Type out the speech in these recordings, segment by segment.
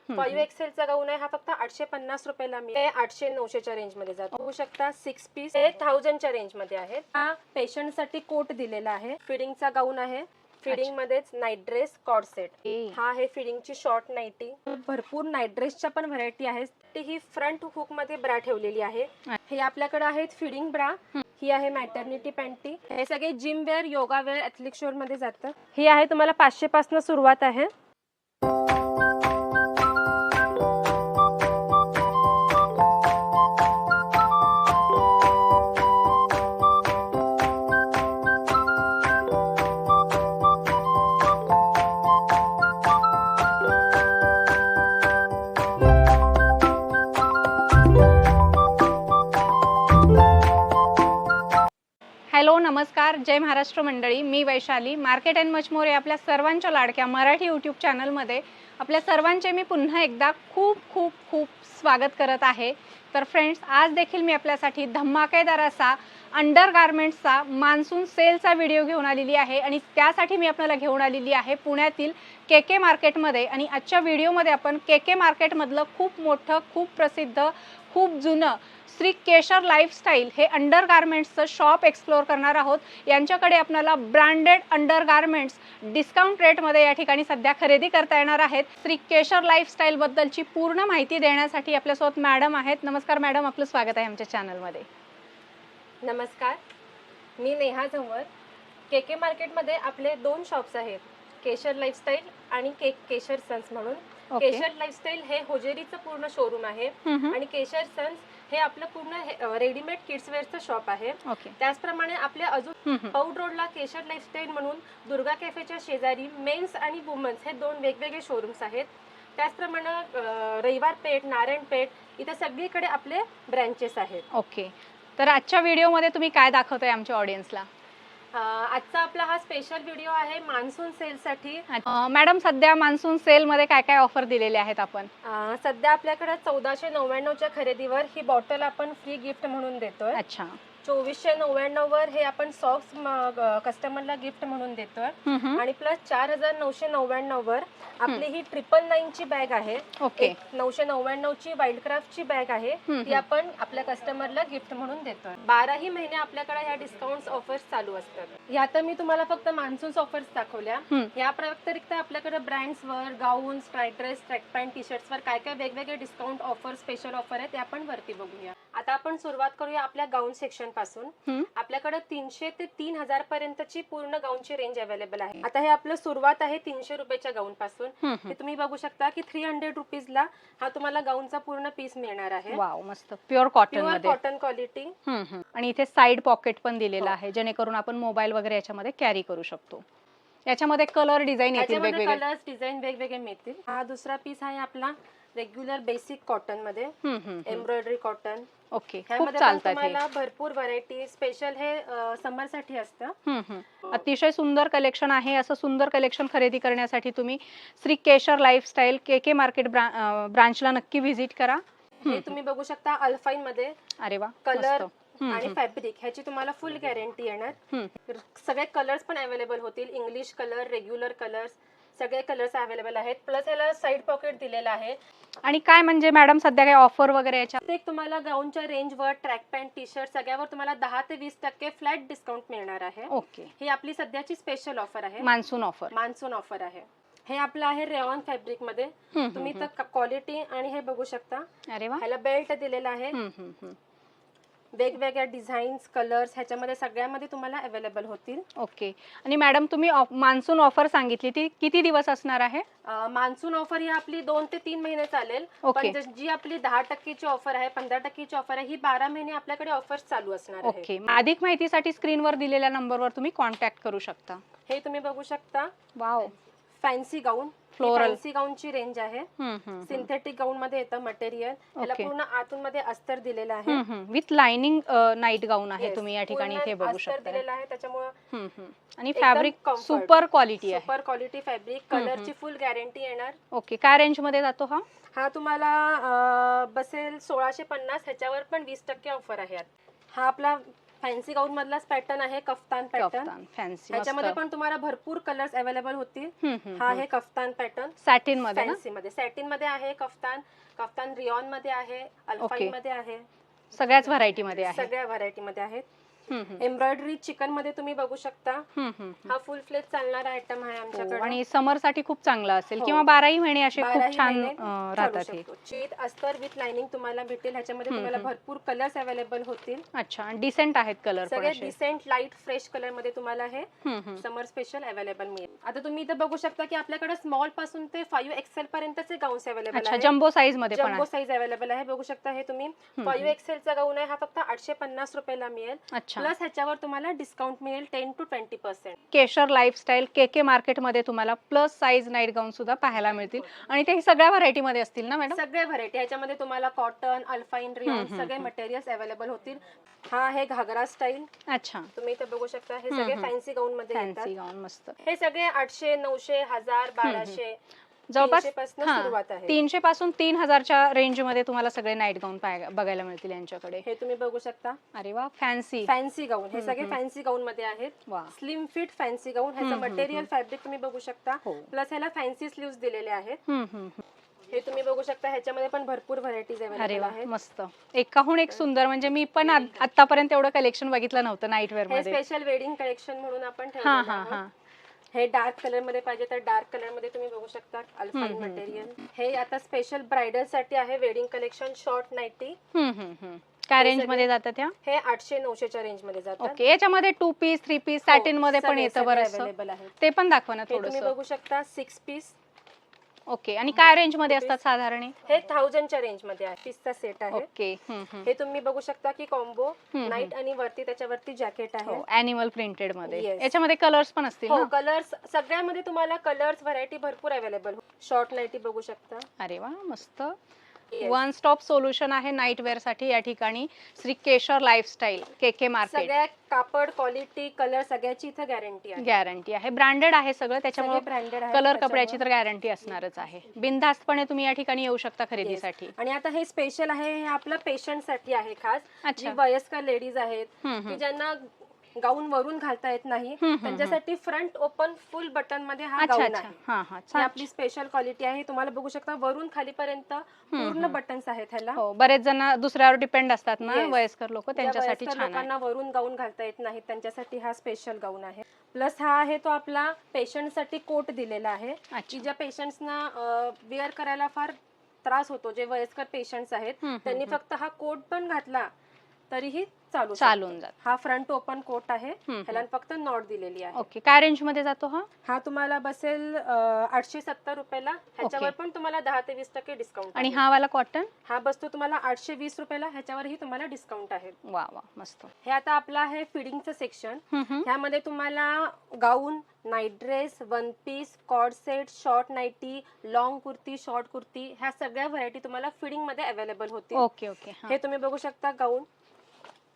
5XL चा गाऊन आहे, हा फक्त 850 रुपयाला मिळेल. 800-900च्या रेंज मध्ये जातो. बघू शकता 6 पीस 1000च्या रेंज मध्ये आहेत. हा पेशंट साठी कोट दिलेला आहे. फिडिंगचा गाऊन आहे. फिडिंग मध्येच नाईट ड्रेस कॉर्ड सेट. हा आहे फिडिंगची शॉर्ट नाईटी. भरपूर नाईट ड्रेसच्या पण व्हरायटी आहेत. ही फ्रंट हुक मध्ये ब्रा ठेवलेली आहे. हे आपल्याकडे आहेत फिडिंग ब्रा. ही आहे मॅटर्निटी पॅन्टी. हे सगळे जिम वेअर, योगा वेअर, ऍथलिक शोर मध्ये जातं. ही आहे तुम्हाला 500 पासून सुरुवात आहे. हॅलो नमस्कार, जय महाराष्ट्र मंडळी. मी Vaishali, market and much more या आपल्या सर्वांच्या लाडक्या मराठी यूट्यूब चॅनलमध्ये आपल्या सर्वांचे मी पुन्हा एकदा खूप खूप खूप स्वागत करत आहे. तर फ्रेंड्स, आज देखील मी आपल्यासाठी धमाकेदार असा अंडरगार्मेंट्सचा मान्सून सेलचा व्हिडिओ घेऊन आलेली आहे आणि त्यासाठी मी आपल्याला घेऊन आलेली आहे पुण्यातील के मार्केटमध्ये. आणि आजच्या व्हिडिओमध्ये आपण के मार्केटमधलं खूप मोठं, खूप प्रसिद्ध, खूप जुनं श्री केशर लाईफस्टाईल हे अंडरगार्मेंट्सचं शॉप एक्सप्लोर करणार आहोत. यांच्याकडे आपल्याला ब्रँडेड अंडरगार्मेंट्स डिस्काउंट रेटमध्ये या ठिकाणी सध्या खरेदी करता येणार आहेत. श्री केशर लाईफस्टाईल बद्दलची पूर्ण माहिती देण्यासाठी आपल्यासोबत मॅडम आहेत. नमस्कार मॅडम, आपलं स्वागत आहे आमच्या चॅनलमध्ये. नमस्कार, मी नेहा झंवर. के मार्केटमध्ये आपले 2 शॉप्स आहेत, केशर लाईफस्टाईल आणि केशर सन्स म्हणून. केशर लाईफस्टाईल हे होजेरीचं पूर्ण शोरूम आहे आणि केशर सन्स हे आपलं पूर्ण रेडीमेड किड्स वेअरचं शॉप आहे. त्याचप्रमाणे आपल्या अजून पौड रोडला केशर लाईफस्टाईल म्हणून दुर्गा कॅफेच्या शेजारी मेन्स आणि वुमन्स हे 2 वेगवेगळे शोरूम्स आहेत. त्याचप्रमाणे रविवार पेठ, नारायण पेठ इथे सगळीकडे आपले ब्रँचेस आहेत. ओके, तर आजच्या व्हिडिओमध्ये तुम्ही काय दाखवताय आमच्या ऑडियन्सला? आजचा आपला हा स्पेशल व्हिडिओ आहे मान्सून सेल साठी. मॅडम, सध्या मान्सून सेल मध्ये काय काय ऑफर दिलेले आहेत आपण? सध्या आपल्याकडे 1499च्या खरेदीवर ही बॉटल आपण फ्री गिफ्ट म्हणून देतोय. अच्छा. 2499 वर हे आपण सॉक्स कस्टमरला गिफ्ट म्हणून देतोय. आणि प्लस 4999 वर आपली ही 999 ची बॅग आहे. 999 ची वाईल्डक्राफ्ट ची बॅग आहे, ती आपण आपल्या कस्टमरला गिफ्ट म्हणून देतोय. 12ही महिने आपल्याकडे ह्या डिस्काउंट ऑफर्स चालू असतात. यात मी तुम्हाला फक्त मान्सून ऑफर्स दाखवल्या. या व्यतिरिक्त आपल्याकडे ब्रँड्स वर, gowns, try dress, track pant, T shirts वर काय काय वेगवेगळे डिस्काउंट ऑफर, स्पेशल ऑफर आहेत ते आपण वरती बघूया. आता आपण सुरुवात करूया आपल्या गाऊन सेक्शन पासून. आपल्याकडे 300 ते 3000 पर्यंतची पूर्ण गाऊनची रेंज अवेलेबल आहे. आता हे आपलं सुरुवात आहे 300 रुपयाच्या गाऊन पासून. हे तुम्ही बघू शकता की 300 रुपीजला हा तुम्हाला गाऊनचा पूर्ण पीस मिळणार आहे. वाव, मस्त. प्युअर कॉटन मध्ये, कॉटन क्वालिटी. आणि इथे साइड पॉकेट पण दिलेलं आहे, जेणेकरून आपण मोबाईल वगैरे याच्यामध्ये कॅरी करू शकतो. याच्यामध्ये कलर डिझाईन येतील, वेगवेगळे कलर्स डिझाईन वेगवेगळे मिळतील. हा दुसरा पीस आहे आपला रेग्युलर बेसिक कॉटन मध्ये, एम्ब्रॉयडरी कॉटन. ओके, खूप चालतात हे. भरपूर व्हरायटी. स्पेशल हे समर साठी असतं. अतिशय सुंदर कलेक्शन आहे. असं सुंदर कलेक्शन खरेदी करण्यासाठी तुम्ही श्री केशर लाईफस्टाईल के मार्केट ब्रांचला नक्की व्हिजिट करा. हे तुम्ही बघू शकता अल्फाईन मध्ये. अरे वा, कलर आणि फॅब्रिक ह्याची तुम्हाला फुल गॅरंटी येणार. सगळे कलर्स पण अवेलेबल होतील. इंग्लिश कलर, रेग्युलर कलर्स, सगळे कलर्स अवेलेबल आहेत. प्लस याला साइड पॉकेट दिलेला आहे. आणि काय म्हणजे मॅडम, सध्या काय ऑफर वगैरे याच्यात? एक तुम्हाला गाऊनच्या रेंजवर, ट्रॅक पॅन्ट, टी शर्ट सगळ्यावर तुम्हाला 10 ते 20% फ्लॅट डिस्काउंट मिळणार आहे. ओके, ही आपली सध्याची स्पेशल ऑफर आहे. मान्सून ऑफर आहे. हे आपलं आहे रेऑन फॅब्रिक मध्ये. तुम्ही तर क्वालिटी आणि हे बघू शकता. अरे वा, ह्याला बेल्ट दिलेला आहे. वेगवेगळ्या डिझाईन्स, कलर्स ह्याच्यामध्ये सगळ्यामध्ये तुम्हाला अवेलेबल होतील. ओके. आणि मॅडम, तुम्ही मान्सून ऑफर सांगितली, ती किती दिवस असणार आहे? मान्सून ऑफर ही आपली 2 ते 3 महिने चालेल. पण जी आपली 10% ऑफर आहे, 15% ऑफर आहे, ही 12 महिने आपल्याकडे ऑफर्स चालू असणार आहे. ओके. अधिक माहितीसाठी स्क्रीनवर दिलेल्या नंबरवर तुम्ही कॉन्टॅक्ट करू शकता. हे तुम्ही बघू शकता. वाव, फॅन्सी गाऊन. फ्लोरल फॅन्सी गाऊनची रेंज आहे. सिंथेटिक गाऊन मध्ये येतं मटेरियल. याला पूर्ण आतून मध्ये अस्तर दिलेला आहे. विथ लाइनिंग नाईट गाऊन आहे. तुम्ही या ठिकाणी इथे बघू शकता. दिलेला आहे त्याच्यामुळे. आणि फॅब्रिक सुपर क्वालिटी आहे. Super quality fabric. कलरची फुल गॅरंटी येणार. ओके. काय रेंज मध्ये जातो हा? हा तुम्हाला बसेल 1650. ह्याच्यावर पण 20% ऑफर आहे. हा आपला फॅन्सी गाऊन मधलाच पॅटर्न आहे, कफ्तान पॅटर्न. कफ्तान फॅन्सी, ह्याच्यामध्ये पण तुम्हाला भरपूर कलर्स अवेलेबल होतील. हा आहे कफ्तान पॅटर्न सॅटिन मध्ये ना? फॅन्सी मध्ये, सॅटिन मध्ये आहे कफ्तान, कफ्तान रियॉन मध्ये आहे, अल्फाइन मध्ये आहे, सगळ्याच व्हरायटी मध्ये आहे. सगळ्या व्हरायटी मध्ये आहेत. एम्ब्रॉयडरी चिकन मध्ये तुम्ही बघू शकता. हा फुल फ्लेज चालणारा आयटम आहे आमच्याकडे आणि समर साठी खूप चांगला असेल किंवा 12ही महिने असे खूप 12ही छान महिने राहतात हे. शीत अस्तर विथ लाइनिंग तुम्हाला भेटेल. ह्याच्यामध्ये तुम्हाला भरपूर कलर्स अवेलेबल होतील. अच्छा, डिसेंट आहेत कलर पण सगळे असे. डिसेंट लाईट फ्रेश कलर मध्ये तुम्हाला हे समर स्पेशल अवेलेबल मिळेल. आता तुम्ही इथे बघू शकता की आपल्याकडे स्मॉल पासून ते 5XL पर्यंतचे गाऊन्स अवेलेबल अच्छा, आहेत. जम्बो साईज मध्ये पण जम्बो आहे. साईज अवेलेबल आहे. बघू शकता हे तुम्ही 5XL चा गाऊन आहे, हा फक्त 850 रुपयाला मिळेल. अच्छा, प्लस ह्याच्यावर तुम्हाला डिस्काउंट मिळेल 10 to 20%. केशर लाईफस्टाईल KK मार्केट मध्ये तुम्हाला प्लस साईज नाईट गाऊन सुद्धा पाहायला मिळतील. आणि ते सगळ्या व्हरायटी मध्ये असतील ना मॅडम? सगळे व्हरायटी ह्याच्यामध्ये तुम्हाला कॉटन, अल्फाइन, रियॉन सगळे मटेरियल्स अवेलेबल होतील. हा आहे घागरा स्टाईल. अच्छा, तुम्ही इथे बघू शकता हे सगळे फॅन्सी गाऊन मध्ये येतात. फॅन्सी गाऊन मस्त. हे सगळे 800, 900, 1000, 1200 जवळपास 300 पासून सुरुवात आहे. 300 पासून 3000च्या रेंज मध्ये तुम्हाला सगळे नाईट गाऊन बघायला मिळतील यांच्याकडे. हे तुम्ही बघू शकता अरे वा, फॅन्सी फॅन्सी गाऊन. हे सगळे फॅन्सी गाऊन मध्ये आहेत. वा. स्लिम फिट फॅन्सी गाऊन. ह्याचं मटेरियल फॅब्रिक तुम्ही बघू शकता. हो. प्लस ह्याला फॅन्सी स्लीव्स दिलेले आहेत. हे तुम्ही बघू शकता. ह्याच्यामध्ये पण भरपूर व्हरायटीज अरे अवेलेबल वा, आहेत. मस्त. एकाहून एक सुंदर. म्हणजे मी पण आतापर्यंत एवढं कलेक्शन बघितलं नव्हतं नाईट वेअर हे मध्ये. स्पेशल वेडिंग कलेक्शन म्हणून आपण हा ठेवलेलं हा आहे. हा. हे डार्क कलर मध्ये पाहिजे तर डार्क कलर मध्ये तुम्ही बघू शकता. Alpine material. हे आता स्पेशल ब्रायडल साठी आहे वेडिंग कलेक्शन. Short nightie. काय रेंज मध्ये जातात त्या? हे 800-900 च्या रेंज मध्ये जातात. ओके, याच्यामध्ये 2 पीस 3 पीस सॅटिन मध्ये पण येतं बरंच. अवेलेबल आहे. ते पण दाखवा ना हे तुम्ही थोडंसं. बघू शकता 6 पीस. ओके, आणि काय रेंज मध्ये असतात साधारण? हे 1000 च्या रेंज मध्ये आहे. पीसचा सेट आहे. ओके. हे तुम्ही बघू शकता की कॉम्बो नाईट आणि वरती त्याच्यावरती जॅकेट आहे. ॲनिमल प्रिंटेड मध्ये. Yes. याच्यामध्ये कलर्स पण असतील हो, ना? कलर्स सगळ्यामध्ये तुम्हाला कलर्स व्हरायटी भरपूर अवेलेबल. शॉर्ट नाईटी बघू शकता. अरे वा, मस्त. वन स्टॉप सोल्युशन आहे नाईट वेअर साठी या ठिकाणी. श्री केशर लाईफस्टाईल KK मार्केट. सगळ्या कापड क्वालिटी कलर सगळ्याची इथे गॅरंटी आहे. गॅरंटी आहे. ब्रँडेड आहे सगळं, त्याच्यामुळे ब्रँडेड आहे. कलर कपड्याची तर गॅरंटी असणारच आहे. बिनधास्तपणे तुम्ही या ठिकाणी येऊ शकता खरेदीसाठी. आणि आता हे स्पेशल आहे, हे आपलं पेशंट साठी आहे खास. अच्छा. जी वयस्कर लेडीज आहेत की ज्यांना गाऊन वरून घालता येत नाही, त्यांच्यासाठी फ्रंट ओपन फुल बटन मध्ये हा गाऊन आहे. ही आपली स्पेशल क्वालिटी आहे. तुम्हाला बघू शकता वरून खालीपर्यंत पूर्ण बटन्स आहेत ह्याला. हो, बरेच जण दुसऱ्यावर डिपेंड असतात ना, Yes. वयस्कर लोक, त्यांच्यासाठी वयस्कर छान आहे. लोकांना वरून गाऊन घालता येत नाही, त्यांच्यासाठी हा स्पेशल गाऊन आहे. प्लस हा आहे तो आपला पेशंट साठी कोट दिलेला आहे की ज्या पेशंट्सना वेअर करायला फार त्रास होतो, जे वयस्कर पेशंट्स आहेत त्यांनी फक्त हा कोट पण घातला तरीही चालून जात. हा फ्रंट ओपन कोट आहे. ह्याला फक्त नॉट दिलेली आहे. ओके, काय रेंज मध्ये जातो हा? हा तुम्हाला बसेल 870 रुपयाला. ह्याच्यावर पण तुम्हाला 10 ते 20% डिस्काउंट. आणि हा वाला कॉटन? हा बसतो तुम्हाला 820 रुपयाला. ह्याच्यावरही तुम्हाला डिस्काउंट आहे. वा वा, मस्त. हे आता आपलं आहे फिडिंगचं सेक्शन. ह्यामध्ये तुम्हाला gown, night dress, one piece, cord set, short nightie, long kurti, short kurti, ह्या सगळ्या व्हरायटी तुम्हाला फिडिंग मध्ये अवेलेबल होतील. Okay okay. हे तुम्ही बघू शकता गाऊन.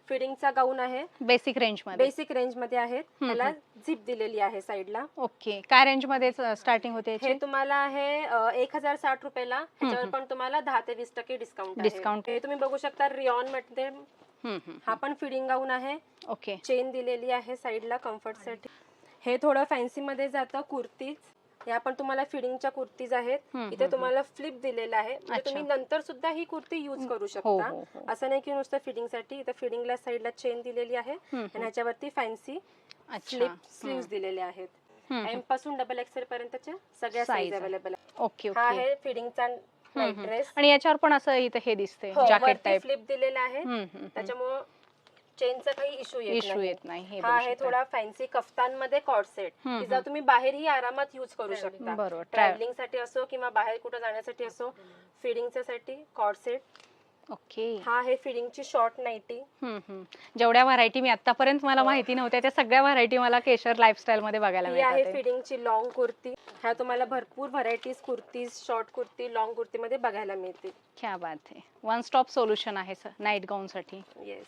फिडिंगचा गाऊन आहे. बेसिक रेंज मध्ये. बेसिक रेंज मध्ये आहे. त्याला झिप दिलेली आहे साइडला. ओके, काय रेंज मध्ये स्टार्टिंग होते? हे तुम्हाला आहे 1060 रुपयाला. ह्याच्यावर पण तुम्हाला 10 ते 20% डिस्काउंट. हे तुम्ही बघू शकता रियॉन मध्ये. हा पण फिडिंग गाऊन आहे. ओके, चेन दिलेली आहे साइडला कम्फर्ट साठी. हे थोडं फॅन्सी मध्ये जातं. कुर्तीज, या पण तुम्हाला फिडिंगच्या कुर्तीज आहेत. इथे तुम्हाला फ्लिप दिलेला आहे, म्हणजे तुम्ही नंतर सुद्धा ही कुर्ती युज करू शकता. असं नाही की नुसतं फिडिंग साठी. इथे फिडिंगला साइडला चेन दिलेली आहे आणि ह्याच्यावरती फॅन्सी फ्लिप स्लीव्स दिलेले आहेत. एम पासून XXL पर्यंतच्या सगळ्या साईज अवेलेबल आहेत. ओके. हा आहे फिडिंगचा नाईट ड्रेस. आणि याच्यावर पण असं इथे हे दिसते जॅकेट टाइप. फ्लिप दिलेला आहे, त्याच्यामुळे चेनचा काही इश्यू येत नाही. हा आहे थोडा फॅन्सी कफ्तान मध्ये कॉर्ड सेट. तिचा तुम्ही बाहेरही आरामात युज करू शकता. बरोबर, ट्रॅव्हलिंग साठी असो किंवा बाहेर कुठे जाण्यासाठी असो. फिडिंगच्या साठी कॉर्ड सेट. ओके. हा आहे फिडिंगची शॉर्ट नाईटी. जेवढ्या व्हरायटी मी आतापर्यंत मला माहिती नव्हत्या त्या सगळ्या व्हरायटी मला केशर लाईफस्टाईल मध्ये बघायला मिळतात. ही आहे मिळतात. फिडिंगची लॉंग कुर्ती. ह्या तुम्हाला भरपूर varieties kurtis, short kurti, long kurti मध्ये बघायला मिळतील. क्या बात आहे. वन स्टॉप सोल्युशन आहे नाईट गाऊन साठी. येस.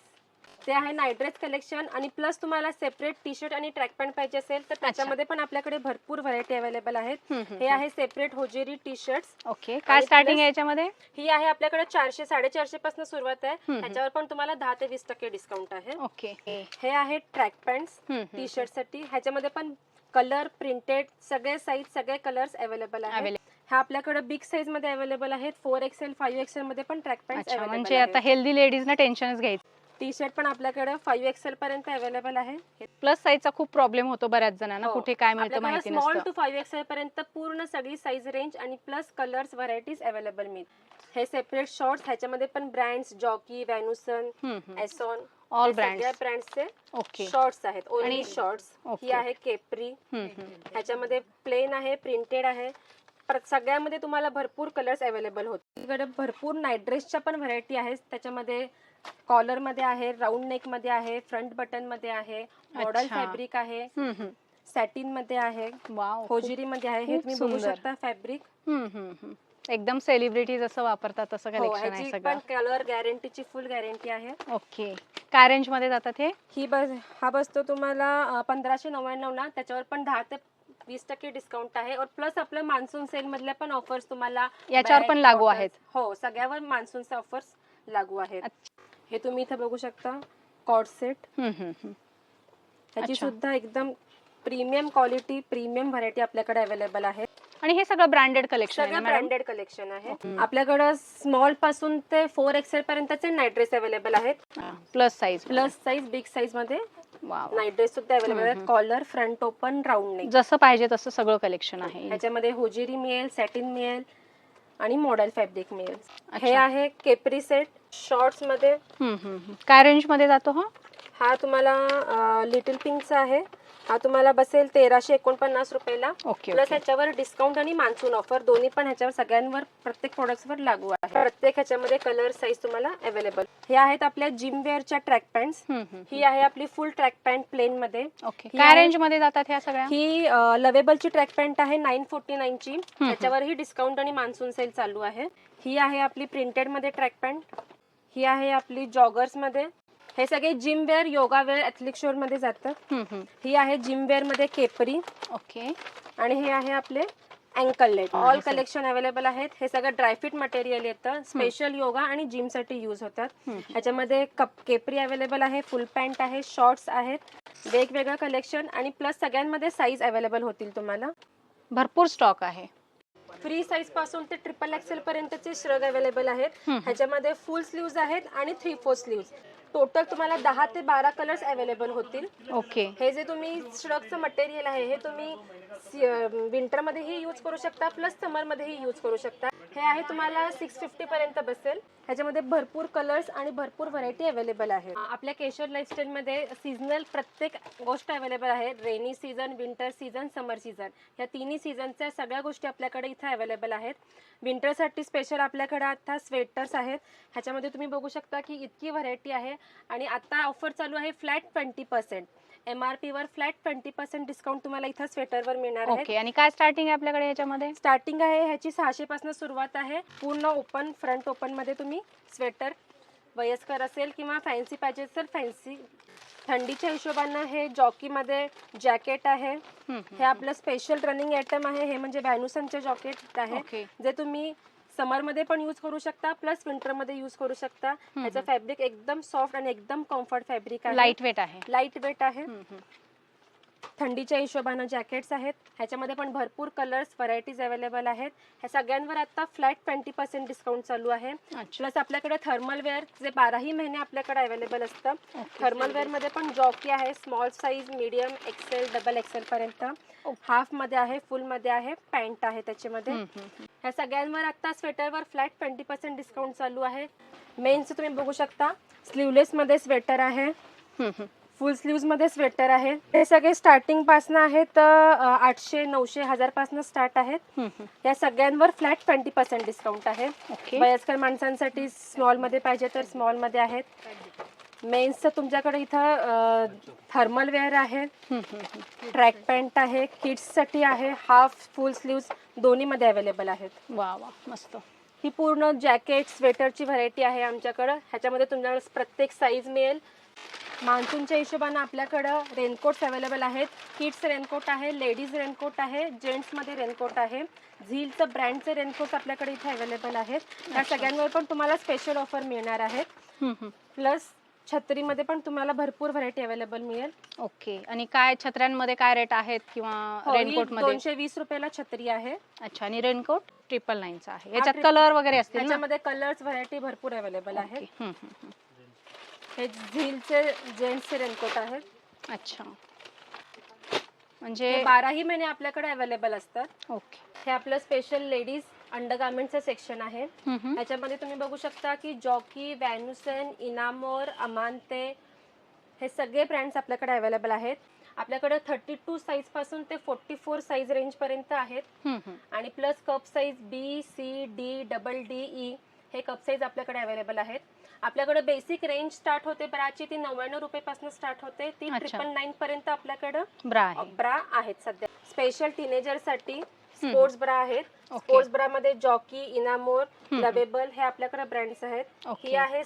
ते आहे नाईट ड्रेस कलेक्शन आणि प्लस तुम्हाला सेपरेट टी शर्ट आणि ट्रॅक पॅन्ट पाहिजे असेल तर त्याच्यामध्ये पण आपल्याकडे भरपूर व्हरायटी अवेलेबल आहेत. हे आहे separate hosiery T shirts. Okay, काय स्टार्टिंग आहे याच्यामध्ये? ही आहे आपल्याकडे 400 450 पासून सुरुवात आहे. त्याच्यावर पण तुम्हाला 10 ते 20% डिस्काउंट आहे. ओके, हे आहे ट्रॅक पॅन्ट्स टी शर्ट साठी. ह्याच्यामध्ये पण कलर प्रिंटेड सगळे साईज सगळे कलर्स अवेलेबल आहेत. हा आपल्याकडे बिग साईज मध्ये अवेलेबल आहेत. 4XL 5XL मध्ये पण ट्रॅक पॅन्ट्स अवेलेबल आहेत. म्हणजे आता हेल्दी लेडीजना टेन्शनच घ्यायचं. टी शर्ट पण आपल्याकडे 5XL पर्यंत अवेलेबल आहे. प्लस साईजचा खूप प्रॉब्लेम होतो बऱ्याच जणांना, कुठे काय मिळतं माहिती नसतं. स्मॉल टू 5XL पर्यंत पूर्ण सगळी साईज रेंज आणि प्लस कलर्स व्हरायटीज अवेलेबल मिळतात. हे सेपरेट शॉर्ट्स, ह्याच्यामध्ये पण ब्रँड्स जॉकी, व्हॅनुसन, एसॉन, ऑल ब्रँड्सचे शॉर्ट्स आहेत. Only shorts. ही आहे केपरी. ह्याच्यामध्ये प्लेन आहे, प्रिंटेड आहे. सगळ्यामध्ये तुम्हाला भरपूर कलर्स अवेलेबल होते. तिकडे भरपूर नाईट ड्रेसच्या पण व्हरायटी आहेत. त्याच्यामध्ये कॉलर मध्ये आहे, राऊंड नेक मध्ये आहे, फ्रंट बटन मध्ये आहे, मॉडल फॅब्रिक आहे, सॅटिन मध्ये आहे, होजिरी मध्ये आहे. हे तुम्ही बघू शकता फॅब्रिक. एकदम सेलिब्रिटीज असं वापरतात तसं कलेक्शन आहे सगळं. पण कलर गॅरंटीची फुल गॅरंटी आहे. ओके, काय रेंज मध्ये जातात हे? हा बसतो तुम्हाला 1599 ला. त्याच्यावर पण 10 ते 20% डिस्काउंट आहे. और प्लस आपलं मान्सून सेल मधल्या पण ऑफर्स तुम्हाला याच्यावर पण लागू आहेत. हो, सगळ्यावर मान्सूनचे ऑफर्स लागू आहेत. हे तुम्ही इथे बघू शकता कॉर्ड सेट. ह्याची सुद्धा एकदम प्रीमियम क्वालिटी, प्रीमियम व्हरायटी आपल्याकडे अवेलेबल आहे. आणि हे सगळं ब्रँडेड कलेक्शन आहे. सगळं ब्रँडेड कलेक्शन आहे. आपल्याकडे स्मॉल पासून ते 4XL पर्यंतचे नाईट ड्रेस अवेलेबल आहेत. प्लस साईज, बिग साईज मध्ये नाईट ड्रेस सुद्धा अवेलेबल आहेत. Collar, front open, round neck, जसं पाहिजे तसं सगळं कलेक्शन आहे. ह्याच्यामध्ये होजिरी मिळेल, सॅटिन मिळेल आणि मॉडेल फॅब्रिक मिळेल. हे आहे केपरी सेट शॉर्ट्स मध्ये. काय रेंज मध्ये जातो हा तुम्हाला लिटिल पिंकचा आहे. हा तुम्हाला बसेल 1349 रुपयाला. प्लस ह्याच्यावर डिस्काउंट आणि मान्सून ऑफर दोन्ही पण ह्याच्यावर सगळ्यांवर प्रत्येक प्रोडक्ट्सवर लागू आहे. प्रत्येक ह्याच्यामध्ये कलर साईज तुम्हाला अवेलेबल. हे आहेत आपल्या जिम वेअरच्या ट्रॅक पॅन्ट्स. ही आहे आपली फुल ट्रॅक पॅन्ट प्लेन मध्ये. काय रेंज मध्ये जातात ह्या सगळ्या? ही लवेबलची ट्रॅक पॅन्ट आहे 949 ची. त्याच्यावरही डिस्काउंट आणि मान्सून सेल चालू आहे. ही आहे आपली प्रिंटेड मध्ये ट्रॅक पॅन्ट. ही आहे आपली जॉगर्स मध्ये. हे सगळे gym wear, yoga wear, athleisure मध्ये जातात. ही आहे जिम वेअर मध्ये केपरी. ओके, आणि हे आहे आपले ankle length. All collection available आहेत. हे सगळं ड्रायफिट मटेरियल येतं. स्पेशल योगा आणि जिम साठी युज होतात. ह्याच्यामध्ये केपरी अवेलेबल आहे, फुल पॅन्ट आहे, शॉर्ट्स आहेत, वेगवेगळं कलेक्शन आणि प्लस सगळ्यांमध्ये साईज अवेलेबल होतील तुम्हाला. भरपूर स्टॉक आहे. फ्री साईज पासून ते XXL पर्यंतचे श्रग अवेलेबल आहेत. ह्याच्यामध्ये फुल स्लीव्ज आहेत आणि 3/4 स्लीव्ज. टोटल तुम्हाला 10 ते 12 कलर्स अवेलेबल होतील. ओके, हे जे तुम्ही श्रगचं मटेरियल आहे हे तुम्ही विंटर मध्येही यूज करू शकता, प्लस समर मध्येही यूज करू शकता. हे आहे तुम्हाला 650 पर्यंत बसेल. ह्याच्यामध्ये भरपूर कलर्स आणि भरपूर व्हरायटी अवेलेबल आहे. आपल्या केशर लाईफस्टाईल मध्ये सीझनल प्रत्येक गोष्ट अवेलेबल आहे. रेनी सीझन, विंटर सीझन, समर सीझन, या तिन्ही सीझनच्या सगळ्या गोष्टी आपल्याकडे इथे अवेलेबल आहेत. विंटरसाठी स्पेशल आपल्याकडे आता स्वेटर्स आहेत. ह्याच्यामध्ये तुम्ही बघू शकता की इतकी व्हरायटी आहे. आणि आता ऑफर चालू आहे फ्लॅट 20%. MRP वर फ्लॅट 20% डिस्काउंट तुम्हाला इथं स्वेटरवर मिळणार आहे. ओके, आणि काय स्टार्टिंग आहे आपल्याकडे ह्याच्यामध्ये? स्टार्टिंग आहे ह्याची 600 पासून सुरुवात आहे. पूर्ण ओपन, फ्रंट ओपन मध्ये तुम्ही स्वेटर वयस्कर असेल किंवा फॅन्सी पाहिजे तर फॅन्सी. थंडीच्या हिशोबानं हे जॉकी मध्ये जॅकेट आहे. हे आपलं स्पेशल रनिंग आयटम आहे. हे म्हणजे व्हॅनुसनचे जॅकेट आहे, जे तुम्ही समर मध्ये पण यूज करू शकता, प्लस विंटर मध्ये यूज करू शकता. ह्याचं फॅब्रिक एकदम सॉफ्ट आणि एकदम कम्फर्ट फॅब्रिक आहे. लाईट वेट आहे. थंडीच्या हिशोबानं जॅकेट्स आहेत. ह्याच्यामध्ये पण भरपूर कलर्स, व्हरायटीज अवेलेबल आहेत. ह्या सगळ्यांवर आता फ्लॅट 20% डिस्काउंट चालू आहे. प्लस आपल्याकडे थर्मल वेअर जे 12ही महिने आपल्याकडे अवेलेबल असतं. थर्मल वेअर मध्ये पण जॉकी आहे, small size, medium, XL, XXL पर्यंत. हाफ मध्ये आहे, फुल मध्ये आहे, पॅन्ट आहे त्याच्यामध्ये. ह्या सगळ्यांवर आता स्वेटरवर फ्लॅट 20% डिस्काउंट चालू आहे. मेन्स तुम्ही बघू शकता स्लीवलेस मध्ये स्वेटर आहे, फुल स्लीव्ज मध्ये स्वेटर आहे. हे सगळे स्टार्टिंग पासून आहेत 800, 900, 1000 पासून स्टार्ट आहेत. या सगळ्यांवर फ्लॅट 20% डिस्काउंट आहे. वयस्कर माणसांसाठी स्मॉल मध्ये पाहिजे तर स्मॉल मध्ये आहेत. मेन्सचं तुमच्याकडे इथं थर्मल वेअर आहे, ट्रॅक पॅन्ट आहे, किड्स साठी आहे, हाफ फुल स्लीव्ज दोन्ही मध्ये अवेलेबल आहेत. वा वा, मस्त. ही पूर्ण जॅकेट स्वेटरची व्हरायटी आहे आमच्याकडे. ह्याच्यामध्ये तुम्हाला प्रत्येक साईज मिळेल, मान्सूनच्या हिशोबाने आपल्याकडं रेनकोट्स अवेलेबल आहेत. किड्स रेनकोट आहे, लेडीज रेनकोट आहे, जेंट्समध्ये रेनकोट आहे. झीलचं ब्रँडचे रेनकोट आपल्याकडे इथे अवेलेबल आहेत. त्या सगळ्यांवर पण तुम्हाला स्पेशल ऑफर मिळणार आहेत. प्लस छत्रीमध्ये पण तुम्हाला भरपूर व्हरायटी अवेलेबल मिळेल. ओके. आणि काय छत्र्यांमध्ये काय रेट आहेत किंवा रेनकोट मध्ये? 220 रुपयाला छत्री आहे. अच्छा. आणि रेनकोट 999 चा आहे. याच्यात कलर वगैरे असतील ना? त्याच्यामध्ये कलर्स व्हरायटी भरपूर अवेलेबल आहेत. हे झीलचे जेंट्सचे रेनकोट आहेत. अच्छा. म्हणजे 12ही महिने आपल्याकडे अवेलेबल असतात. ओके. हे आपलं स्पेशल लेडीज अंडरगार्मेंटचं सेक्शन आहे. याच्यामध्ये तुम्ही बघू शकता की जॉकी, व्हॅनुसन, इनामोर, अमांते हे सगळे ब्रँड्स आपल्याकडे अवेलेबल आहेत. आपल्याकडे 32 साईज पासून ते 44 साईज रेंज पर्यंत आहेत. आणि plus cup size B, C, D, डबल-D, E हे कप साईज आपल्याकडे अवेलेबल आहेत. आपल्याकडे बेसिक रेंज स्टार्ट होते ब्राची, ती 99 रुपयापासून स्टार्ट होते. ती 999 पर्यंत आपल्याकडे ब्रा आहेत सध्या. स्पेशल टीनेजर साठी स्पोर्ट्स ब्रा आहेत. स्पोर्ट्स ब्रा मध्ये जॉकी, इनामोर, लवेबल हे आपल्याकडे ब्रँड्स आहेत. ही आहे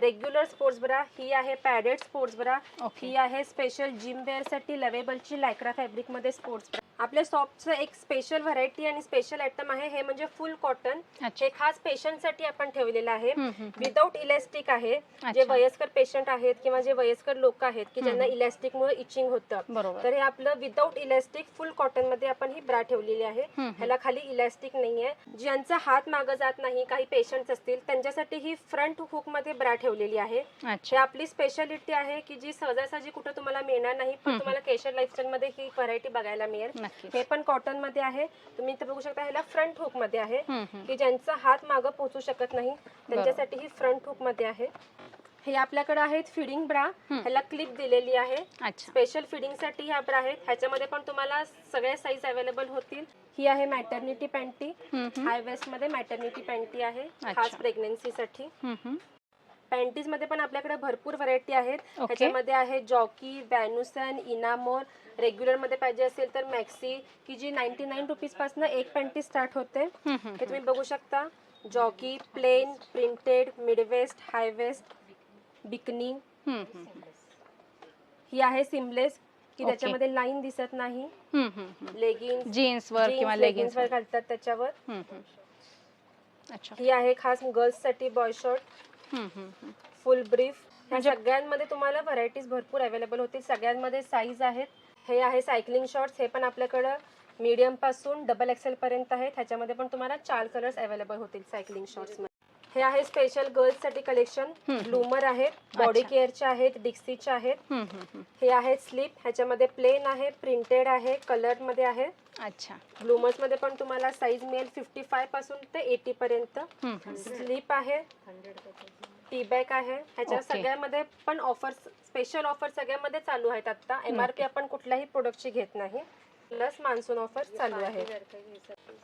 रेग्युलर स्पोर्ट्स ब्रा, ही आहे पॅडेड स्पोर्ट्स ब्रा, ही आहे स्पेशल जिम वेअर साठी लवेबलची लायक्रा फॅब्रिक मध्ये स्पोर्ट्स ब्रा. आपल्या शॉपचं एक स्पेशल व्हरायटी आणि स्पेशल आयटम आहे, हे म्हणजे फुल कॉटन. हे खास पेशंटसाठी आपण ठेवलेलं आहे. विदाउट इलॅस्टिक आहे. जे वयस्कर पेशंट आहेत किंवा जे वयस्कर लोक आहेत की ज्यांना इलॅस्टिक मुळे इचिंग होतं, तर हे आपलं विदाउट इलॅस्टिक फुल कॉटन मध्ये आपण ही ब्रा ठेवलेली आहे. ह्याला खाली इलॅस्टिक नाहीये. ज्यांचा हात मागं जात नाही, काही पेशंट असतील त्यांच्यासाठी ही फ्रंट हुक मध्ये ब्रा ठेवलेली आहे. ही आपली स्पेशालिटी आहे की जी सहजासहजी कुठे तुम्हाला मिळणार नाही, पण तुम्हाला केशर लाईफस्टाईल मध्ये ही व्हरायटी बघायला मिळेल. हे पण कॉटन मध्ये आहे. तुम्ही इथे बघू शकता, ह्याला फ्रंट हुक मध्ये आहे की ज्यांचा हात मागं पोहोचू शकत नाही त्यांच्यासाठी ही फ्रंट हुक मध्ये आहे. हे आपल्याकडे आहेत फिडिंग ब्रा. ह्याला क्लिप दिलेली आहे. स्पेशल फिडिंग साठी ह्या ब्रा आहेत. ह्याच्यामध्ये पण तुम्हाला सगळ्या साईज अवेलेबल होतील. ही आहे मॅटर्निटी पॅन्टी. हाय वेस्ट मध्ये मॅटर्निटी पॅन्टी आहे, खास प्रेग्नन्सी साठी. पॅन्टीज मध्ये पण आपल्याकडे भरपूर व्हरायटी आहेत. ह्याच्यामध्ये आहे जॉकी, व्हॅनुसन, इनामोर. रेग्युलर मध्ये पाहिजे असेल तर मॅक्सी की जी 99 रुपीज पासून एक पॅन्टी स्टार्ट होते. हे तुम्ही बघू शकता. Jockey, plain, printed, mid waist, high waist, bikini. ही आहे सिमलेस की त्याच्यामध्ये लाईन दिसत नाही. लेगिन्स, जीन्स वर किंवा लेगिन्स वर घालतात त्याच्यावर. ही आहे खास गर्ल्स साठी बॉय शॉर्ट, फुल ब्रीफ. ह्या सगळ्यांमध्ये तुम्हाला व्हरायटीज भरपूर अवेलेबल होतील. सगळ्यांमध्ये साईज आहेत. हे आहे सायकलिंग शॉर्ट्स. हे पण आपल्याकडं मीडियम पासून XXL पर्यंत आहेत. ह्याच्यामध्ये पण तुम्हाला 4 कलर्स अवेलेबल होतील सायकलिंग शॉर्ट्स मध्ये. हे आहे स्पेशल गर्ल्स साठी कलेक्शन. ब्लूमर आहेत, बॉडी केअरचे आहेत, डिक्सीचे आहेत. हे आहेत स्लीप. ह्याच्यामध्ये प्लेन आहे, प्रिंटेड आहे, कलर मध्ये आहे. अच्छा. ब्लूमर्स मध्ये पण तुम्हाला साईज मिळेल 55 पासून ते 80 पर्यंत. स्लीप आहे, टी बॅग आहे. ह्याच्या सगळ्यामध्ये पण ऑफर्स, स्पेशल ऑफर सगळ्यामध्ये चालू आहेत. आता MRP आपण कुठल्याही प्रोडक्टची घेत नाही. प्लस मान्सून ऑफर चालू आहे.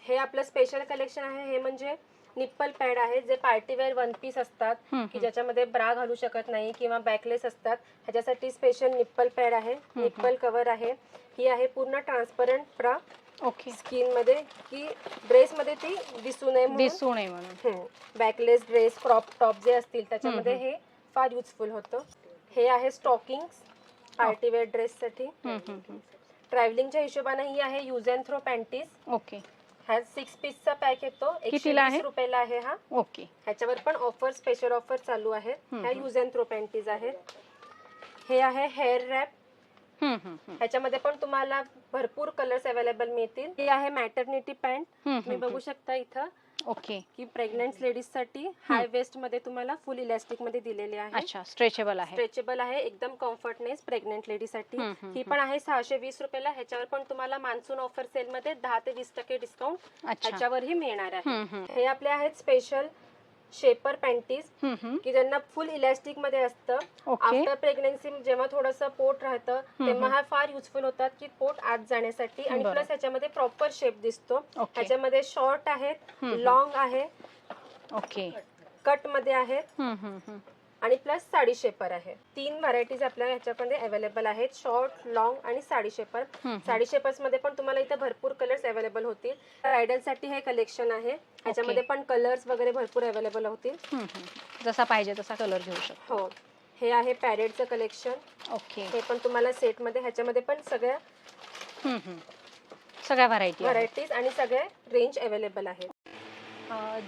हे आपलं स्पेशल कलेक्शन आहे. हे म्हणजे निप्पल पॅड आहे, जे पार्टीवेअर वन पीस असतात की ज्याच्यामध्ये ब्रा घालू शकत नाही किंवा बॅकलेस असतात. ह्याच्यासाठी स्पेशल निप्पल पॅड आहे, निप्पल कव्हर आहे. ही आहे पूर्ण ट्रान्सपरंट ब्रा. स्किन मध्ये की ड्रेस मध्ये ती दिसू नये म्हणून. बॅकलेस ड्रेस, क्रॉप टॉप जे असतील त्याच्यामध्ये हे फार युजफुल होतं. हे आहे स्टॉकिंग्स पार्टीवेअर ड्रेस साठी. ट्रॅव्हलिंगच्या हिशोबाने ही आहे यूज अँड थ्रो पॅन्टीज. हा 6 पीसचा पॅक येतो. 120 रुपयाला आहे हा. ह्याच्यावर पण ऑफर, स्पेशल ऑफर चालू आहे. ह्या यूज अँड थ्रो पॅन्टीज आहेत. हे आहे हेअर रॅप. ह्याच्यामध्ये पण तुम्हाला भरपूर कलर्स अवेलेबल मिळतील. हे आहे मॅटर्निटी पॅन्ट. तुम्ही बघू शकता इथं की प्रेग्नंट लेडीज साठी हाय वेस्ट मध्ये तुम्हाला फुल इलास्टिक मध्ये दिलेले आहे. स्ट्रेचेबल आहे. स्ट्रेचेबल आहे, एकदम कम्फर्टनेस प्रेग्नंट लेडी साठी. ही पण आहे 620 रुपयाला. ह्याच्यावर पण तुम्हाला मान्सून ऑफर सेल मध्ये 10 ते 20% डिस्काउंट ह्याच्यावरही मिळणार आहे. हे आपले आहेत स्पेशल शेपर पॅन्टीज की ज्यांना फुल इलास्टिक मध्ये असतं. आफ्टर प्रेग्नन्सी जेव्हा थोडंसं पोट राहतं तेव्हा हा फार युजफुल होतात की पोट आत जाण्यासाठी. आणि प्लस ह्याच्यामध्ये प्रॉपर शेप दिसतो. ह्याच्यामध्ये शॉर्ट आहेत, लॉंग आहे, कट मध्ये आहेत आणि प्लस साडी शेपर आहे. 3 व्हरायटीज आपल्याला ह्याच्यामध्ये अवेलेबल आहेत, शॉर्ट, लॉंग आणि साडी शेपर. साडी शेपर्स मध्ये पण तुम्हाला इथे भरपूर कलर्स अवेलेबल होतील. ब्रायडल साठी हे कलेक्शन आहे. ह्याच्यामध्ये पण कलर्स वगैरे भरपूर अवेलेबल होतील. जसा पाहिजे तसा कलर घेऊ शकतो. हो. हे आहे पॅरेडचं कलेक्शन. ओके. हे पण तुम्हाला सेटमध्ये, ह्याच्यामध्ये पण सगळ्या सगळ्या व्हरायटीज आणि सगळे रेंज अवेलेबल आहेत.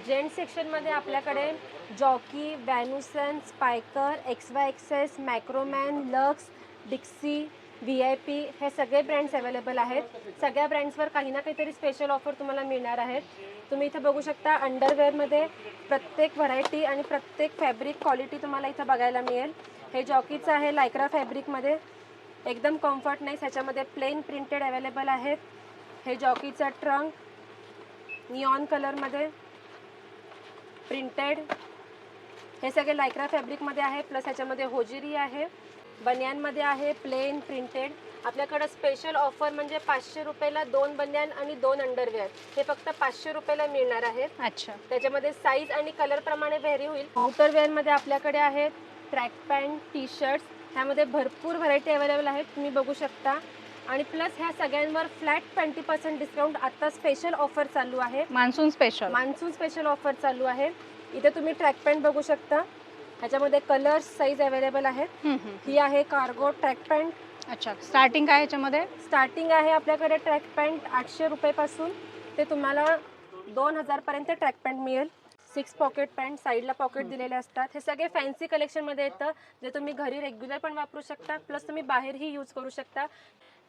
जेंट्स सेक्शनमध्ये आपल्याकडे जॉकी, व्हॅनुसन, स्पायकर, XY-XS, मॅक्रोमॅन, लक्स, डिक्सी, VIP हे सगळे ब्रँड्स अवेलेबल आहेत. सगळ्या ब्रँड्सवर काही ना काहीतरी स्पेशल ऑफर तुम्हाला मिळणार आहेत. तुम्ही इथे बघू शकता अंडरवेअरमध्ये प्रत्येक व्हरायटी आणि प्रत्येक फॅब्रिक क्वालिटी तुम्हाला इथं बघायला मिळेल. हे जॉकीचं आहे लायक्रा फॅब्रिकमध्ये, एकदम कम्फर्ट नाईस. ह्याच्यामध्ये प्लेन प्रिंटेड अवेलेबल आहेत. हे जॉकीचा ट्रंक निऑन कलरमध्ये प्रिंटेड, हे सगळे लायक्रा फॅब्रिकमध्ये आहे. प्लस ह्याच्यामध्ये होजिरी आहे, बनियानमध्ये आहे, प्लेन प्रिंटेड. आपल्याकडं स्पेशल ऑफर म्हणजे 500 रुपयाला 2 बनियान आणि 2 अंडरवेअर, हे फक्त 500 रुपयाला मिळणार आहेत. अच्छा. त्याच्यामध्ये साईज आणि कलर प्रमाणे व्हेरी होईल. आउटरवेअरमध्ये आपल्याकडे आहेत ट्रॅक पॅन्ट, टी शर्ट्स, ह्यामध्ये भरपूर व्हरायटी अवेलेबल आहेत, तुम्ही बघू शकता. आणि प्लस ह्या सगळ्यांवर फ्लॅट 20% डिस्काउंट आता स्पेशल ऑफर चालू आहे. मान्सून स्पेशल ऑफर चालू आहे. इथे तुम्ही ट्रॅक पॅन्ट बघू शकता, ह्याच्यामध्ये कलर्स, साईज अवेलेबल आहेत. ही आहे कार्गो ट्रॅक पॅन्ट. अच्छा. स्टार्टिंग काय ह्याच्यामध्ये? स्टार्टिंग आहे आपल्याकडे ट्रॅक पॅन्ट 800 रुपयापासून ते तुम्हाला 2000 पर्यंत ट्रॅक पॅन्ट मिळेल. 6 पॉकेट पॅन्ट, साईडला पॉकेट दिलेले असतात. हे सगळे फॅन्सी कलेक्शनमध्ये येतं, जे तुम्ही घरी रेग्युलर पण वापरू शकता, प्लस तुम्ही बाहेरही यूज करू शकता.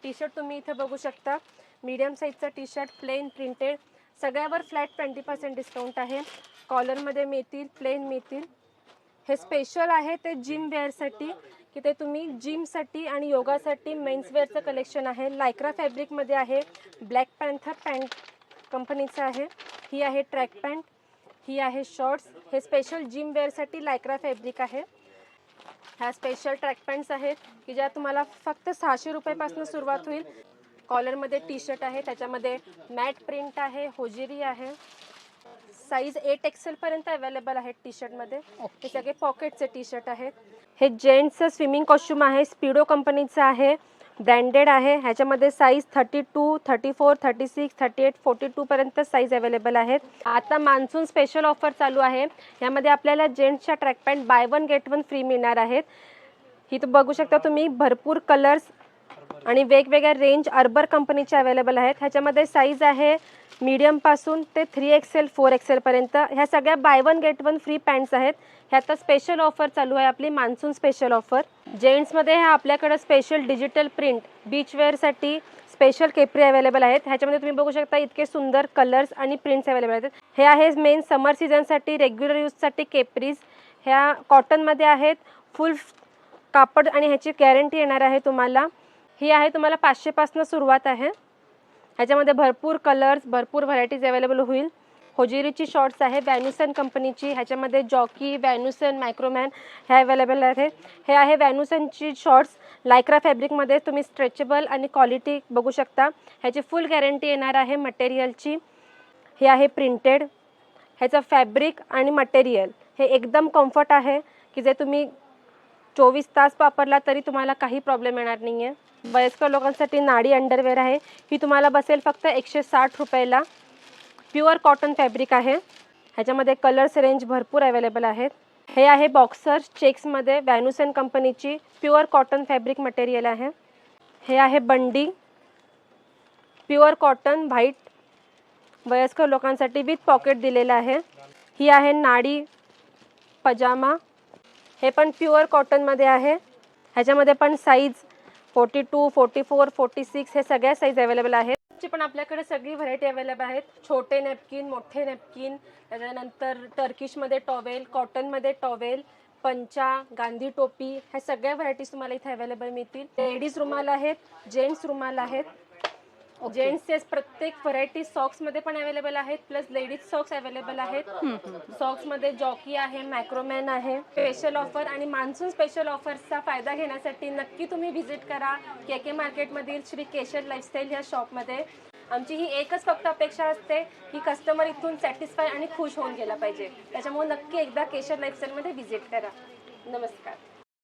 टी शर्ट तुम्ही इथे बघू शकता, मीडियम साईजचा टी शर्ट, प्लेन प्रिंटेड, सगळ्यावर फ्लॅट 20% डिस्काउंट आहे. कॉलरमध्ये मिळतील, प्लेन मिळतील. हे स्पेशल आहे ते जिम वेअरसाठी, की ते तुम्ही जिमसाठी आणि योगासाठी मेन्सवेअरचं कलेक्शन आहे. लायक्रा फॅब्रिकमध्ये आहे, ब्लॅक पॅन्थर पॅन्ट कंपनीचं आहे. ही आहे ट्रॅक पॅन्ट, ही आहे शॉर्ट्स. हे स्पेशल जिम वेअरसाठी लायक्रा फॅब्रिक आहे. ह्या स्पेशल ट्रॅक पॅन्ट्स आहेत की ज्या तुम्हाला फक्त 600 रुपयापासून सुरुवात होईल. कॉलरमध्ये टी शर्ट आहे, त्याच्यामध्ये मॅट प्रिंट आहे, होजिरी आहे. साईज 8XL पर्यंत अवेलेबल आहेत टी शर्टमध्ये. हे सगळे पॉकेटचे टी शर्ट आहेत. हे जेंट्सचं स्विमिंग कॉस्ट्यूम आहे, स्पीडो कंपनीचं आहे, ब्रँडेड आहे. ह्याच्यामध्ये साईज 32, 34, 36, 38, 42 पर्यंत साईज अवेलेबल आहेत. आता मान्सून स्पेशल ऑफर चालू आहे. यामध्ये आपल्याला जेंट्सच्या track pant buy 1 get 1 free मिळणार आहेत. इथं बघू शकता तुम्ही भरपूर कलर्स आणि वेगवेगळ्या रेंज अर्बर कंपनीचे अवेलेबल आहेत. ह्याच्यामध्ये साईज आहे मीडियमपासून ते 3XL 4XL पर्यंत. ह्या सगळ्या बाय 1 गेट 1 फ्री पॅन्ट्स आहेत. ह्यात स्पेशल ऑफर चालू आहे आपली मान्सून स्पेशल ऑफर. जेंट्समध्ये ह्या आपल्याकडे स्पेशल डिजिटल प्रिंट बीचवेअरसाठी स्पेशल केपरी अवेलेबल आहेत. ह्याच्यामध्ये तुम्ही बघू शकता इतके सुंदर कलर्स आणि प्रिंट्स अवेलेबल आहेत. हे आहे मेन समर सीझनसाठी रेग्युलर यूजसाठी केपरीज. ह्या कॉटनमध्ये आहेत, फुल कापड आणि ह्याची गॅरंटी येणार आहे तुम्हाला. ही आहे तुम्हाला 500 पासून सुरुवात आहे. ह्याच्यामध्ये भरपूर कलर्स, भरपूर व्हरायटीज अवेलेबल होईल. होजिरीची शॉर्ट्स आहे व्हॅनुसन कंपनीची, ह्याच्यामध्ये जॉकी, व्हॅनुसन, मायक्रोमॅन हे अवेलेबल आहे. हे आहे व्हॅनुसनची शॉर्ट्स लायक्रा फॅब्रिकमध्ये. तुम्ही स्ट्रेचेबल आणि क्वालिटी बघू शकता. ह्याची फुल गॅरंटी येणार आहे मटेरियलची. हे आहे प्रिंटेड. ह्याचं फॅब्रिक आणि मटेरियल हे एकदम कम्फर्ट आहे, की जे तुम्ही 24 तास वापरला तरी तुम्हाला काही प्रॉब्लेम येणार नाही आहे. वयस्कर लोकांसाठी नाडी अंडरवेअर आहे. ही तुम्हाला बसेल फक्त 160 रुपयाला. प्युअर कॉटन फॅब्रिक आहे. ह्याच्यामध्ये कलर्स रेंज भरपूर अवेलेबल आहेत. हे आहे बॉक्सर्स चेक्समध्ये व्हॅनुसन कंपनीची प्युअर कॉटन फॅब्रिक मटेरियल आहे. हे आहे बंडी, प्युअर कॉटन व्हाईट, वयस्कर लोकांसाठी विथ पॉकेट दिलेलं आहे. ही आहे नाडी पजामा, हे पण प्युअर कॉटनमध्ये आहे. ह्याच्यामध्ये पण साईज 42, 44, 46 हे सगळ्या साईज अवेलेबल आहेत. पण आपल्याकडे सगळी व्हरायटी अवेलेबल आहेत. छोटे नॅपकिन, मोठे नॅपकिन, त्याच्यानंतर टर्किशमध्ये टॉवेल, कॉटनमध्ये टॉवेल, पंचा, गांधी टोपी, ह्या सगळ्या व्हरायटीज तुम्हाला इथे अवेलेबल मिळतील. लेडीज रुमाल आहेत, जेंट्स रुमाल आहेत. जेंट्सचे प्रत्येक व्हरायटी सॉक्समध्ये पण अवेलेबल आहेत, प्लस लेडीज सॉक्स अवेलेबल आहेत. सॉक्समध्ये जॉकी आहे, मॅक्रोमॅन आहे. स्पेशल ऑफर आणि मान्सून स्पेशल ऑफर्सचा फायदा घेण्यासाठी नक्की तुम्ही व्हिजिट करा KK मार्केटमधील श्री केशर लाईफस्टाईल ह्या शॉपमध्ये. आमची ही एकच फक्त अपेक्षा असते की कस्टमर इथून सॅटिस्फाय आणि खुश होऊन गेला पाहिजे. त्याच्यामुळे नक्की एकदा केशर लाईफस्टाईलमध्ये व्हिजिट करा. नमस्कार.